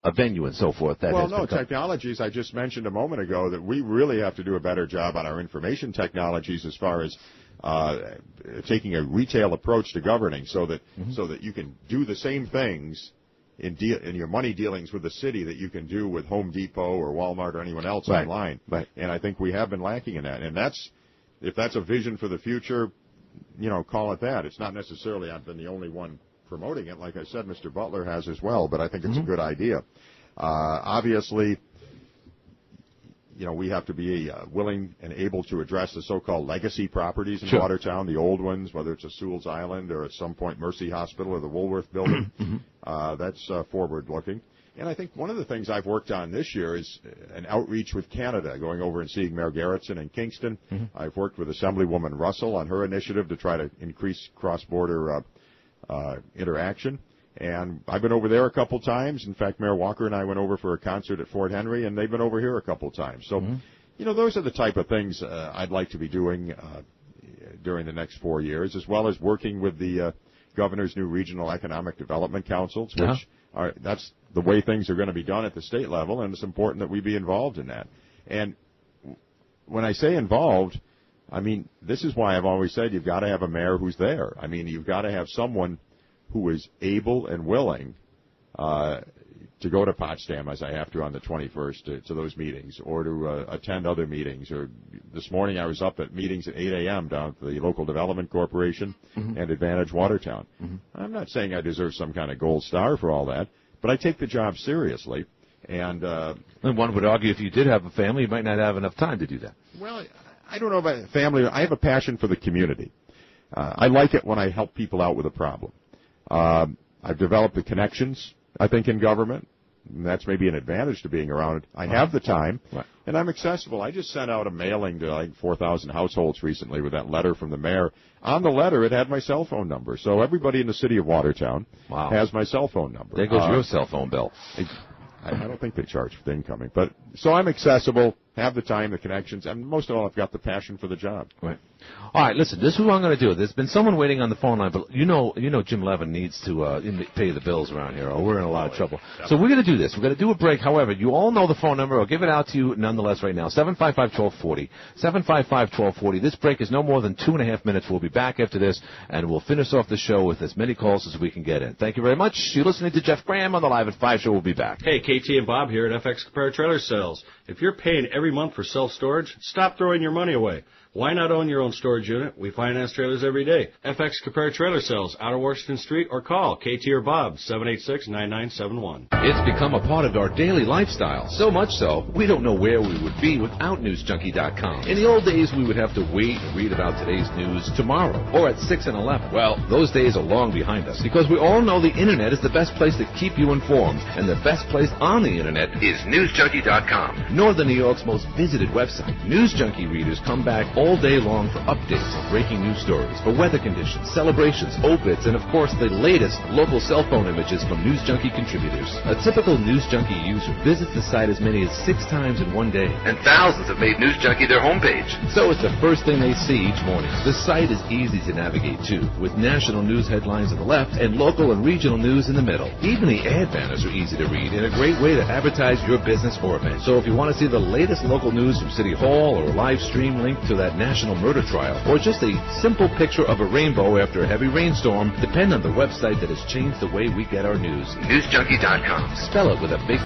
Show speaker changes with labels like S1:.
S1: a venue and so forth. That
S2: technologies I just mentioned a moment ago that we really have to do a better job on our information technologies as far as taking a retail approach to governing, so that you can do the same things in your money dealings with the city that you can do with Home Depot or Walmart or anyone else online.
S1: Right.
S2: And I think we have been lacking in that. And if that's a vision for the future, call it that. It's not necessarily I've been the only one promoting it. Like I said, Mr. Butler has as well, but I think it's a good idea. Obviously, we have to be willing and able to address the so-called legacy properties in Watertown, the old ones, whether it's a Sewell's Island or at some point Mercy Hospital or the Woolworth Building. That's forward-looking. And I think one of the things I've worked on this year is an outreach with Canada, going over and seeing Mayor Garrettson in Kingston. I've worked with Assemblywoman Russell on her initiative to try to increase cross-border interaction. And I've been over there a couple times. In fact, Mayor Walker and I went over for a concert at Fort Henry, and they've been over here a couple times. So, those are the type of things I'd like to be doing during the next 4 years, as well as working with the governor's new regional economic development councils, which that's the way things are going to be done at the state level, and it's important that we be involved in that. And when I say involved, I mean, this is why I've always said you've got to have a mayor who's there. I mean, you've got to have someone who is able and willing to go to Potsdam, as I have to on the 21st, to those meetings, or to attend other meetings. Or this morning I was up at meetings at 8 a.m. down at the Local Development Corporation and Advantage Watertown. I'm not saying I deserve some kind of gold star for all that, but I take the job seriously. And
S1: one would argue if you did have a family, you might not have enough time to do that.
S2: Well, I don't know about family. I have a passion for the community. I like it when I help people out with a problem. I've developed the connections, I think, in government, and that's maybe an advantage to being around. I have the time, and I'm accessible. I just sent out a mailing to like 4,000 households recently with that letter from the mayor. On the letter, it had my cell phone number. So everybody in the city of Watertown has my cell phone number.
S1: There goes your cell phone bill.
S2: I don't think they charge for the incoming. But so I'm accessible, have the time, the connections, and most of all, I've got the passion for the job.
S1: Right. All right, listen, this is what I'm going to do. There's been someone waiting on the phone line, but you know Jim Levin needs to pay the bills around here, or we're in a lot of trouble. So we're going to do this. We're going to do a break. However, you all know the phone number. I'll give it out to you nonetheless right now, 755-1240. 755-1240. This break is no more than 2.5 minutes. We'll be back after this, and we'll finish off the show with as many calls as we can get in. Thank you very much. You're listening to Jeff Graham on the Live at 5 show. We'll be back.
S3: Hey, KT and Bob here at FX Compare Trailer Sales. If you're paying every month for self-storage, stop throwing your money away. Why not own your own storage unit? We finance trailers every day. FX Compare Trailer Sales, out of Washington Street, or call KT or Bob, 786-9971.
S1: It's become a part of our daily lifestyle. So much so, we don't know where we would be without Newzjunky.com. In the old days, we would have to wait and read about today's news tomorrow, or at 6 and 11. Well, those days are long behind us, because we all know the Internet is the best place to keep you informed, and the best place on the Internet is Newzjunky.com. Northern New York's most visited website. Newzjunky readers come back all day long for updates on breaking news stories, for weather conditions, celebrations, obits, and of course the latest local cell phone images from Newzjunky contributors. A typical Newzjunky user visits the site as many as 6 times in one day, and thousands have made Newzjunky their homepage. So it's the first thing they see each morning. The site is easy to navigate too, with national news headlines on the left and local and regional news in the middle. Even the ad banners are easy to read and a great way to advertise your business or event. So if you want to see the latest local news from City Hall, or a live stream link to that national murder trial, or just a simple picture of a rainbow after a heavy rainstorm, depend on the website that has changed the way we get our news. Newzjunky.com. Spell it with a big